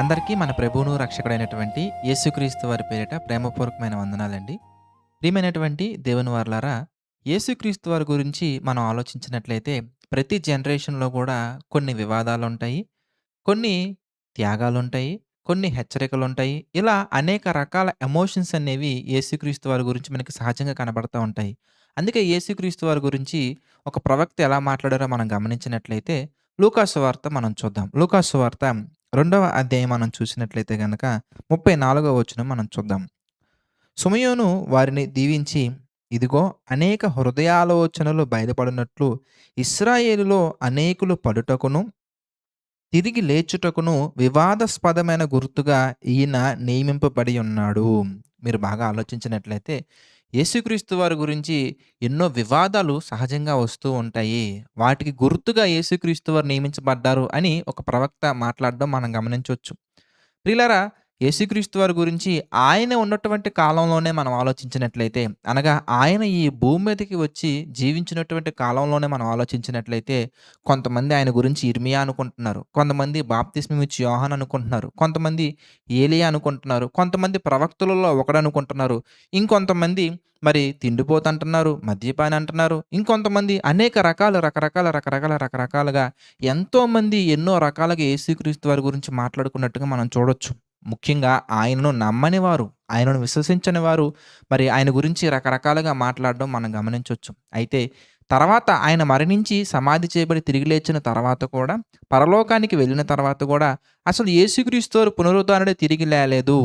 అందరికీ మన ప్రభువును రక్షకుడైనటువంటి యేసుక్రీస్తు వారి పేరిట ప్రేమపూర్వకమైన వందనాలండి. ప్రియమైనటువంటి దేవుని వారలారా, యేసుక్రీస్తు వారి గురించి మనం ఆలోచించినట్లయితే ప్రతి జనరేషన్‌లో కూడా కొన్ని వివాదాలుంటాయి. కొన్ని త్యాగాలుంటాయి. కొన్ని హెచ్చరికలుంటాయి. ఇలా అనేక రకాల ఎమోషన్స్ అనేవి యేసుక్రీస్తు వారి గురించి మనకి సహజంగా కనబడతా ఉంటాయి. అందుకే యేసుక్రీస్తు వారి గురించి ఒక ప్రవక్త ఎలా మాట్లాడారో మనం గమనించినట్లయితే లూకా సువార్త మనం చూద్దాం. లూకా సువార్త 2వ అధ్యాయం మనం చూసినట్లయితే గనక 34వ వచనం మనం చూద్దాం. సమూయేలు వారిని దీవించి, ఇదిగో అనేక హృదయాలోచనలు బయలుపడినట్లు ఇశ్రాయేలులో అనేకులు పడుటకును తిరిగి లేచుటకును వివాదాస్పదమైన గుర్తుగా ఈయన నియమింపబడి ఉన్నాడు. మీరు బాగా ఆలోచించినట్లయితే యేసుక్రీస్తు వారి గురించి ఎన్నో వివాదాలు సహజంగా వస్తూ ఉంటాయి. వాటికి గుర్తుగా యేసుక్రీస్తు వారు నియమించబడ్డారు అని ఒక ప్రవక్త మాట్లాడడం మనం గమనించొచ్చు. ప్రియులారా, యేసుక్రీస్తు వారి గురించి ఆయన ఉన్నటువంటి కాలంలోనే మనం ఆలోచించినట్లయితే, అనగా ఆయన ఈ భూమి మీదకి వచ్చి జీవించినటువంటి కాలంలోనే మనం ఆలోచించినట్లయితే, కొంతమంది ఆయన గురించి ఇర్మియా అనుకుంటున్నారు. కొంతమంది బాప్తిస్మం ఇచ్చే యోహాను అనుకుంటున్నారు. కొంతమంది ఏలియా అనుకుంటున్నారు. కొంతమంది ప్రవక్తలలో ఒకడనుకుంటున్నారు. ఇంకొంతమంది మరి తిండిపోతంటున్నారు, మద్యపాని అంటున్నారు. ఇంకొంతమంది అనేక రకరకాలుగా ఎంతోమంది ఎన్నో రకాలుగా యేసుక్రీస్తు వారి గురించి మాట్లాడుకున్నట్టుగా మనం చూడొచ్చు. ముఖ్యంగా ఆయనను నమ్మని వారు, ఆయనను విశ్వసించని వారు మరి ఆయన గురించి రకరకాలుగా మాట్లాడడం మనం గమనించొచ్చు. అయితే తర్వాత ఆయన మరణించి సమాధి చేయబడి తిరిగి లేచిన తర్వాత కూడా, పరలోకానికి వెళ్ళిన తర్వాత కూడా అసలు యేసుక్రీస్తు వారు పునరుత్థానుడే తిరిగి లేలేదు.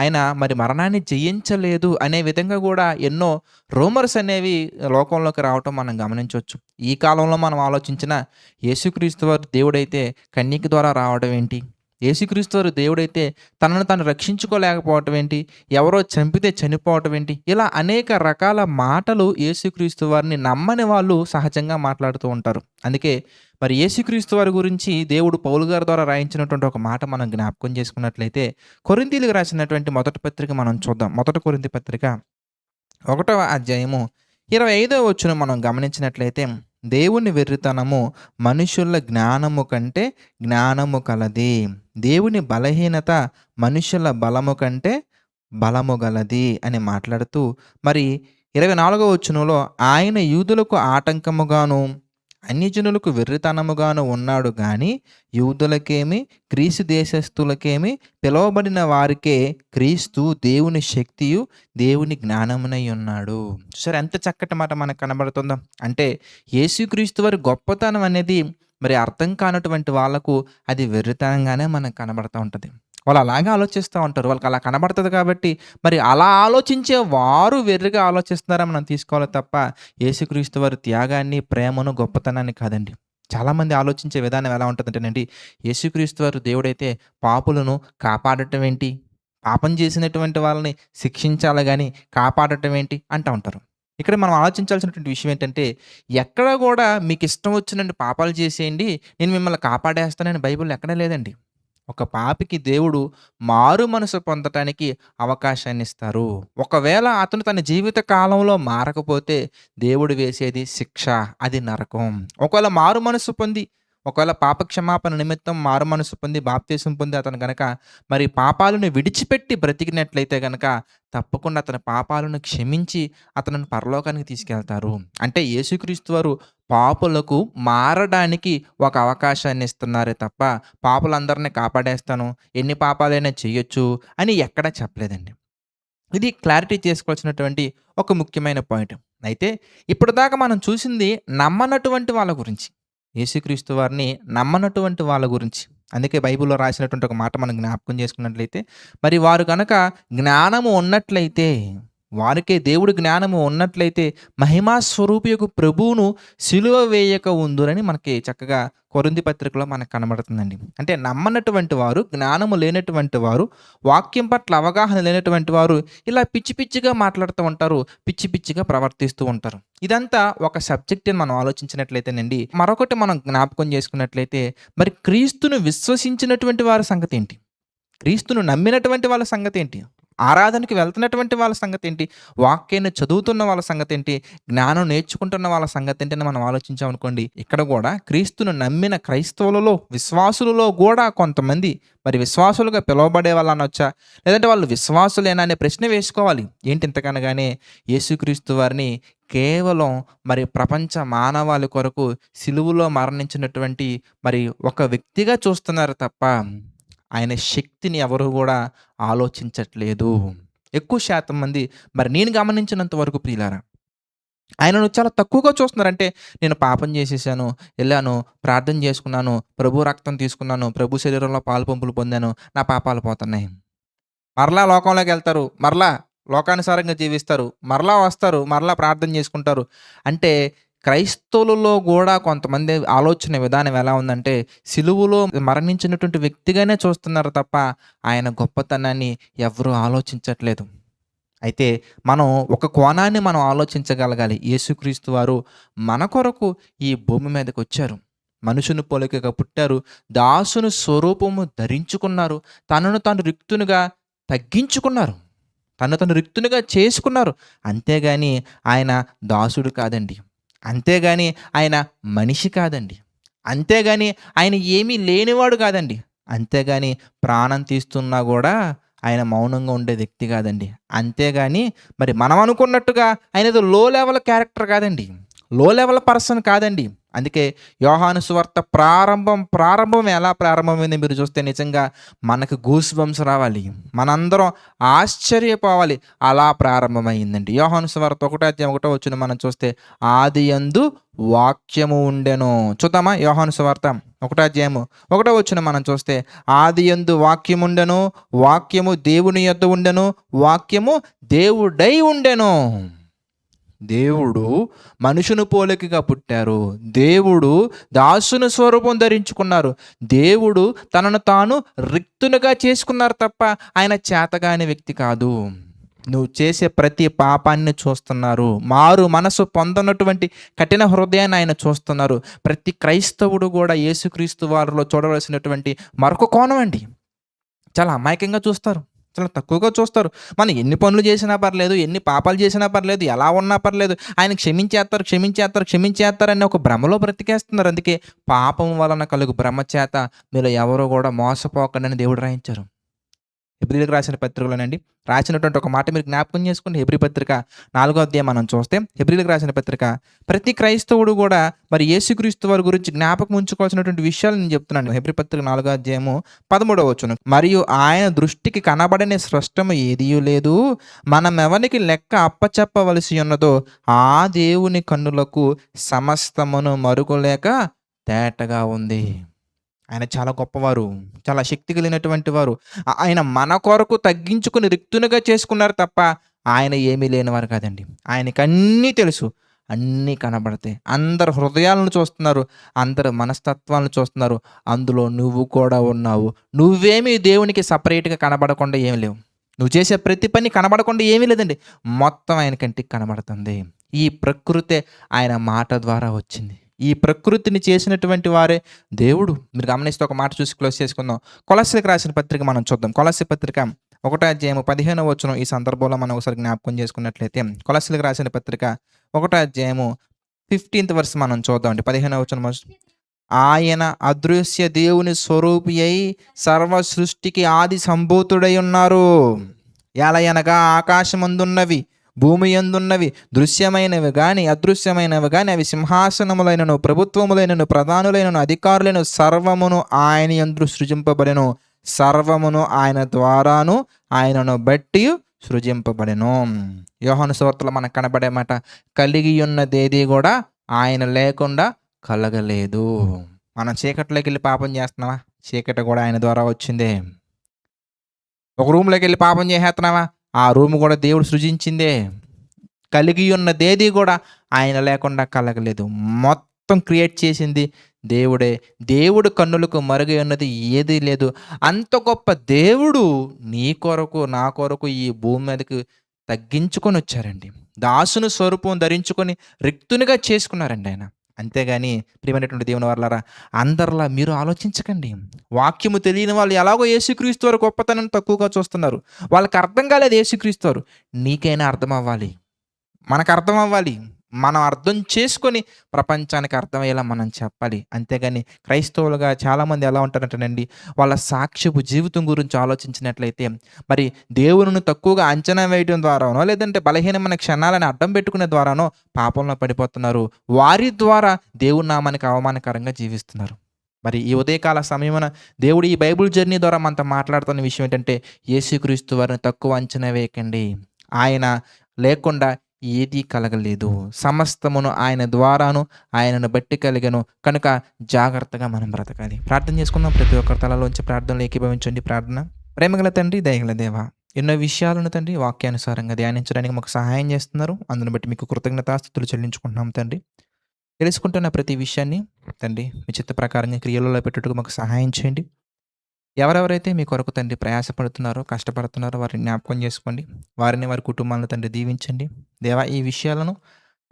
ఆయన మరి మరణాన్ని జయించలేదు అనే విధంగా కూడా ఎన్నో రూమర్స్ అనేవి లోకంలోకి రావటం మనం గమనించొచ్చు. ఈ కాలంలో మనం ఆలోచించిన యేసుక్రీస్తు వారు దేవుడైతే కన్యక ద్వారా రావడం ఏంటి? యేసుక్రీస్తు వారు దేవుడైతే తనను తాను రక్షించుకోలేకపోవటం ఏంటి? ఎవరో చంపితే చనిపోవటం ఏంటి? ఇలా అనేక రకాల మాటలు యేసుక్రీస్తు వారిని నమ్మని వాళ్ళు సహజంగా మాట్లాడుతూ ఉంటారు. అందుకే మరి యేసుక్రీస్తు వారి గురించి దేవుడు పౌలు గారి ద్వారా రాయించినటువంటి ఒక మాట మనం జ్ఞాపకం చేసుకున్నట్లయితే, కొరింథీయులకు రాసినటువంటి మొదటి పత్రిక మనం చూద్దాం. మొదటి కొరింథీ పత్రిక 1వ అధ్యాయము 25వ వచనం మనం గమనించినట్లయితే, దేవుని వెర్రితనము మనుషుల జ్ఞానము కంటే జ్ఞానము కలది. దేవుని బలహీనత మనుషుల బలము కంటే బలము గలది అని మాట్లాడుతూ, మరి 24వ వచనంలో ఆయన యూదులకు ఆటంకముగాను అన్యజనులకు వెర్రితనముగాను ఉన్నాడు గాని యూదులకేమి గ్రీసు దేశస్థులకేమి పిలువబడిన వారికే క్రీస్తు దేవుని శక్తియు దేవుని జ్ఞానమునై ఉన్నాడు. చూసారా ఎంత చక్కటి మాట మనకు కనబడుతుందో. అంటే యేసుక్రీస్తు వారి గొప్పతనం అనేది మరి అర్థం కానటువంటి వాళ్ళకు అది వెర్రితనంగానే మనకు కనబడుతూ ఉంటుంది. వాళ్ళు అలాగే ఆలోచిస్తూ ఉంటారు. వాళ్ళకి అలా కనబడుతుంది కాబట్టి మరి అలా ఆలోచించే వారు వెర్రిగా ఆలోచిస్తున్నారని మనం తీసుకోవాలి తప్ప యేసుక్రీస్తు వారి త్యాగాన్ని, ప్రేమను, గొప్పతనాన్ని కాదండి. చాలామంది ఆలోచించే విధానం ఎలా ఉంటుందంటేనండి, యేసుక్రీస్తు వారు దేవుడైతే పాపులను కాపాడటం ఏంటి? పాపం చేసినటువంటి వాళ్ళని శిక్షించాలి గాని కాపాడటం ఏంటి అంటా ఉంటారు. ఇక్కడ మనం ఆలోచించాల్సినటువంటి విషయం ఏంటంటే, ఎక్కడ కూడా మీకు ఇష్టం వచ్చినట్టు పాపాలు చేసేయండి, నేను మిమ్మల్ని కాపాడేస్తానని బైబిల్‌లో ఎక్కడా లేదండి. ఒక పాపికి దేవుడు మారు మనసు పొందటానికి అవకాశాన్ని ఇస్తారు. ఒకవేళ అతను తన జీవిత కాలంలో మారకపోతే దేవుడు వేసేది శిక్ష, అది నరకం. ఒకవేళ మారు మనసు పొంది, ఒకవేళ పాప క్షమాపణ నిమిత్తం మారు మనసు పొంది బాప్తీసం పొంది అతను గనక మరి పాపాలను విడిచిపెట్టి బ్రతికినట్లయితే గనక తప్పకుండా అతని పాపాలను క్షమించి అతనిని పరలోకానికి తీసుకెళ్తారు. అంటే యేసుక్రీస్తు వారు పాపులకు మారడానికి ఒక అవకాశాన్ని ఇస్తున్నారే తప్ప పాపులందరిని కాపాడేస్తాను, ఎన్ని పాపాలైనా చేయొచ్చు అని ఎక్కడా చెప్పలేదండి. ఇది క్లారిటీ చేసుకోవాల్సినటువంటి ఒక ముఖ్యమైన పాయింట్. అయితే ఇప్పటిదాకా మనం చూసింది నమ్మనటువంటి వాళ్ళ గురించి. యేసుక్రీస్తు వారిని నమ్మనటువంటి వాళ్ళ గురించి. అందుకే బైబిల్‌లో రాసినటువంటి ఒక మాట మనం జ్ఞాపకం చేసుకున్నట్లయితే, మరి వారు గనక జ్ఞానము ఉన్నట్లయితే, వారికే దేవుడి జ్ఞానము ఉన్నట్లయితే మహిమా స్వరూపియగు ప్రభువును సిలువ వేయక ఉందురని మనకి చక్కగా కొరింథీ పత్రికలో మనకు కనబడుతుందండి. అంటే నమ్మనటువంటి వారు, జ్ఞానము లేనటువంటి వారు, వాక్యం పట్ల అవగాహన లేనటువంటి వారు ఇలా పిచ్చి పిచ్చిగా మాట్లాడుతూ ఉంటారు. పిచ్చి పిచ్చిగా ప్రవర్తిస్తూ ఉంటారు. ఇదంతా ఒక సబ్జెక్ట్ అని మనం ఆలోచించినట్లయితేనండి, మరొకటి మనం జ్ఞాపకం చేసుకున్నట్లయితే, మరి క్రీస్తును విశ్వసించినటువంటి వారి సంగతి ఏంటి? క్రీస్తును నమ్మినటువంటి వాళ్ళ సంగతి ఏంటి? ఆరాధనకి వెళ్తున్నటువంటి వాళ్ళ సంగతేంటి? వాక్యాన్ని చదువుతున్న వాళ్ళ సంగతేంటి? జ్ఞానం నేర్చుకుంటున్న వాళ్ళ సంగతేంటి అని మనం ఆలోచించామనుకోండి, ఇక్కడ గూడా క్రీస్తును నమ్మిన క్రైస్తవులలో, విశ్వాసులలో గూడా కొంతమంది మరి విశ్వాసులుగా పిలువబడే వాళ్ళనొచ్చా? లేదంటే వాళ్ళు విశ్వాసులేనా అనే ప్రశ్న వేసుకోవాలి. ఏంటి ఇంతకనగానే యేసుక్రీస్తు వారిని కేవలం మరి ప్రపంచ మానవాళి కొరకు సిలువలో మరణించినటువంటి మరి ఒక వ్యక్తిగా చూస్తున్నారు తప్ప, ఆయన శక్తిని ఎవరు గూడా ఆలోచించట్లేదు. ఎక్కువ శాతం మంది మరి నేను గమనించినంత వరకు ప్రియులారా, ఆయనను చాలా తక్కువగా చూస్తున్నారు. అంటే నేను పాపం చేసేసాను, ఎళ్ళాను, ప్రార్థన చేసుకున్నాను, ప్రభు రక్తం తీసుకున్నాను, ప్రభు శరీరంలో పాలు పంపులు పొందాను, నా పాపాలు పోతున్నాయి. మరలా లోకంలోకెళ్తారు, మరలా లోకానుసారంగా జీవిస్తారు, మరలా వస్తారు, మరలా ప్రార్థన చేసుకుంటారు. అంటే క్రైస్తవులలో గూడా కొంతమంది ఆలోచన విధానం ఎలా ఉందంటే, సిలువలో మరణించినటువంటి వ్యక్తిగానే చూస్తున్నారు తప్ప, ఆయన గొప్పతనాన్ని ఎవ్వరూ ఆలోచించట్లేదు. అయితే మనం ఒక కోణాన్ని మనం ఆలోచించగలగాలి. యేసుక్రీస్తు వారు మన కొరకు ఈ భూమి మీదకొచ్చారు. మనుషుని పోలికగా పుట్టారు. దాసుని స్వరూపము ధరించుకున్నారు. తనను తాను రిక్తునిగా తగ్గించుకున్నారు. తనను తాను రిక్తునిగా చేసుకున్నారు. అంతేగాని ఆయన దాసుడు కాదండి. అంతేగాని ఆయన మనిషి కాదండి. అంతేగాని ఆయన ఏమీ లేనివాడు కాదండి. అంతేగాని ప్రాణం తీస్తున్నా గూడా ఆయన మౌనంగా ఉండే వ్యక్తి కాదండి. అంతేగాని మరి మనం అనుకున్నట్టుగా ఆయన ఏదో లో లెవెల్ క్యారెక్టర్ కాదండి. లో లెవెల్ పర్సన్ కాదండి. అందుకే యోహాను సువార్త ప్రారంభం ఎలా ప్రారంభమైంది మీరు చూస్తే నిజంగా మనకు గూస్ బంప్స్ రావాలి. మనందరం ఆశ్చర్యపోవాలి. అలా ప్రారంభమైందండి. యోహాను సువార్త 1:1 మనం చూస్తే ఆదియందు వాక్యము ఉండెను. చూద్దామా? యోహాను సువార్త 1:1 మనం చూస్తే ఆదియందు వాక్యముండెను, వాక్యము దేవుని యొద్ద ఉండెను, వాక్యము దేవుడై ఉండెను. దేవుడు మనుషుని పోలికగా పుట్టారు. దేవుడు దాసుని స్వరూపం ధరించుకున్నారు. దేవుడు తనను తాను రిక్తునిగా చేసుకున్నారు తప్ప ఆయన చేతగాని వ్యక్తి కాదు. నువ్వు చేసే ప్రతి పాపాన్ని చూస్తున్నారు. మారు మనసు పొందనటువంటి కఠిన హృదయాన్ని ఆయన చూస్తున్నారు. ప్రతి క్రైస్తవుడు కూడా యేసుక్రీస్తు వారిలో చూడవలసినటువంటి మరొక కోణం అండి. చాలా అమాయకంగా చూస్తారు. చాలా తక్కువగా చూస్తారు. మనం ఎన్ని పనులు చేసినా పర్లేదు, ఎన్ని పాపాలు చేసినా పర్లేదు, ఎలా ఉన్నా పర్లేదు, ఆయన క్షమించేస్తారు అనే ఒక భ్రమలో బ్రతికేస్తున్నారు. అందుకే పాపం వలన కలుగు భ్రమ చేత మీలో ఎవరో కూడా మోసపోకండి అని దేవుడు రాయించారు. హెబ్రీయులకు రాసిన పత్రికలోనండి రాసినటువంటి ఒక మాట మీరు జ్ఞాపకం చేసుకోండి. హెబ్రీ పత్రిక 4వ మనం చూస్తే హెబ్రీయులకు రాసిన పత్రిక ప్రతి క్రైస్తవుడు కూడా మరి యేసుక్రీస్తు వారి గురించి జ్ఞాపకం ఉంచుకోవాల్సినటువంటి విషయాలు నేను చెప్తున్నాను. హెబ్రీ పత్రిక 4:13 మరియు ఆయన దృష్టికి కనబడని స్పష్టము ఏదియూ లేదు, మనం ఎవరికి లెక్క అప్పచెప్పవలసి ఉన్నదో ఆ దేవుని కన్నులకు సమస్తమును మరుగులేక తేటగా ఉంది. ఆయన చాలా గొప్పవారు, చాలా శక్తి కలిగినటువంటి వారు. ఆయన మన కొరకు తగ్గించుకుని రిక్తునిగా చేసుకున్నారు తప్ప ఆయన ఏమీ లేనివారు కాదండి. ఆయనకి అన్నీ తెలుసు, అన్నీ కనబడతాయి. అందరు హృదయాలను చూస్తున్నారు, అందరు మనస్తత్వాలను చూస్తున్నారు. అందులో నువ్వు కూడా ఉన్నావు. నువ్వేమీ దేవునికి సపరేట్గా కనబడకుండా ఏమి లేవు. నువ్వు చేసే ప్రతి పని కనబడకుండా ఏమీ లేదండి. మొత్తం ఆయన కంటికి కనబడుతుంది. ఈ ప్రకృతే ఆయన మాట ద్వారా వచ్చింది. ఈ ప్రకృతిని చేసినటువంటి వారే దేవుడు. మీరు గమనిస్తే ఒక మాట చూసి క్లోజ్ చేసుకుందాం. కొలస్సీలకు రాసిన పత్రిక మనం చూద్దాం. కొలస్సీ పత్రిక 1:15 ఈ సందర్భంలో మనం ఒకసారి జ్ఞాపకం చేసుకున్నట్లయితే కొలస్సీలకు రాసిన పత్రిక 1:15 మనం చూద్దాం అండి. 15 ఆయన అదృశ్య దేవుని స్వరూపి అయి సర్వ సృష్టికి ఆది సంభూతుడై ఉన్నారు. ఎలయనగా ఆకాశమందున్నవి భూమి యందున్నవి దృశ్యమైనవి గాని అదృశ్యమైనవి గాని అవి సింహాసనములైనను ప్రభుత్వములైనను ప్రధానులైనను అధికారులైన సర్వమును ఆయన యందు సృజింపబడెను. సర్వమును ఆయన ద్వారాను ఆయనను బట్టి సృజింపబడెను. యోహాను సువార్తలో మనకు కనబడే మాట కలిగి ఉన్నదేది కూడా ఆయన లేకుండా కలగలేదు. మనం చీకట్లోకి వెళ్ళి పాపం చేస్తున్నావా? చీకటి కూడా ఆయన ద్వారా వచ్చిందే. ఒక రూమ్లోకి వెళ్ళి పాపం చేసేస్తున్నావా? ఆ రూమ్ కూడా దేవుడు సృజించిందే. కలిగి ఉన్నదేది కూడా ఆయన లేకుండా కలగలేదు. మొత్తం క్రియేట్ చేసింది దేవుడే. దేవుడు కన్నులకు మరుగై ఉన్నది ఏదీ లేదు. అంత గొప్ప దేవుడు నీ కొరకు నా కొరకు ఈ భూమి మీదకి తగ్గించుకొని వచ్చారండి. దాసుని స్వరూపం ధరించుకొని రిక్తునిగా చేసుకున్నారండి ఆయన. అంతేగాని ప్రియమైనటువంటి దేవుని వారలారా, అందరిలా మీరు ఆలోచించకండి. వాక్యము తెలియని వాళ్ళు ఎలాగో యేసుక్రీస్తు వారి గొప్పతనం తక్కువగా చూస్తున్నారు. వాళ్ళకి అర్థం కాలేదు యేసుక్రీస్తు వారు. నీకైనా అర్థమవ్వాలి. మనకర్థమవ్వాలి. మనం అర్థం చేసుకొని ప్రపంచానికి అర్థమయ్యేలా మనం చెప్పాలి. అంతేగాని క్రైస్తవులుగా చాలామంది ఎలా ఉంటారంటేనండి, వాళ్ళ సాక్ష్యపు జీవితం గురించి ఆలోచించినట్లయితే, మరి దేవునిని తక్కువగా అంచనా వేయడం ద్వారానో, లేదంటే బలహీనమైన క్షణాలను అడ్డం పెట్టుకునే ద్వారానో పాపంలో పడిపోతున్నారు. వారి ద్వారా దేవుని నామానికి అవమానకరంగా జీవిస్తున్నారు. మరి ఈ ఉదయకాల సమయమున దేవుడు ఈ బైబిల్ జర్నీ ద్వారా మనతో మాట్లాడుతున్న విషయం ఏంటంటే, యేసుక్రీస్తు వారిని తక్కువ అంచనా వేయకండి. ఆయన లేకుండా ఏదీ కలగలేదు. సమస్తమును ఆయన ద్వారాను, ఆయనను బట్టి కలిగెను. కనుక జాగ్రత్తగా మనం బ్రతకాలి. ప్రార్థన చేసుకుందాం. ప్రతి ఒక్కరి తలలోంచి ప్రార్థనలు ఏకీభవించండి. ప్రార్థన. ప్రేమగల తండ్రి, దయగల దేవా, ఎన్నో విషయాలను తండ్రి వాక్యానుసారంగా ధ్యానించడానికి మాకు సహాయం చేస్తున్నారు. అందును బట్టి మీకు కృతజ్ఞతాస్తుతులు చెల్లించుకుంటున్నాం తండ్రి. తెలుసుకుంటున్న ప్రతి విషయాన్ని తండ్రి మీ చిత్త ప్రకారంగా క్రియలలో పెట్టుటకు మాకు సహాయం చేయండి. ఎవరెవరైతే మీ కొరకు తండ్రి ప్రయాసపడుతున్నారో, కష్టపడుతున్నారో వారిని జ్ఞాపకం చేసుకోండి. వారిని, వారి కుటుంబాలను తండ్రి దీవించండి. దేవా, ఈ విషయాలను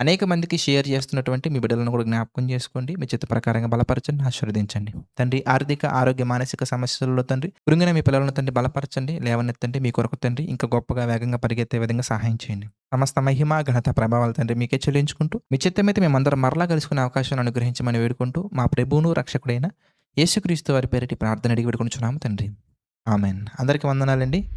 అనేక మందికి షేర్ చేస్తున్నటువంటి మీ బిడ్డలను కూడా జ్ఞాపకం చేసుకోండి. మీ చిత్త ప్రకారంగా బలపరచండి, ఆశీర్వదించండి. తండ్రి, ఆర్థిక, ఆరోగ్య, మానసిక సమస్యలలో తండ్రి కృంగిన మీ పిల్లలను తండ్రి బలపరచండి, లేవనెత్తండి. మీ కొరకు తండ్రి ఇంకా గొప్పగా వేగంగా పరిగెత్తే విధంగా సహాయం చేయండి. సమస్త మహిమ, ఘనత, ప్రభావాలు తండ్రి మీకే చెల్లించుకుంటూ, మీ చిత్తమైతే మేమందరం మరలా కలుసుకునే అవకాశాన్ని అనుగ్రహించమని వేడుకుంటూ, మా ప్రభువును రక్షకుడైన యేసుక్రీస్తు వారి పేరిటి ప్రార్థన అడిగి వేడుకొనుచున్నాము తండ్రి. ఆమెన్. అందరికీ వందనాలండి.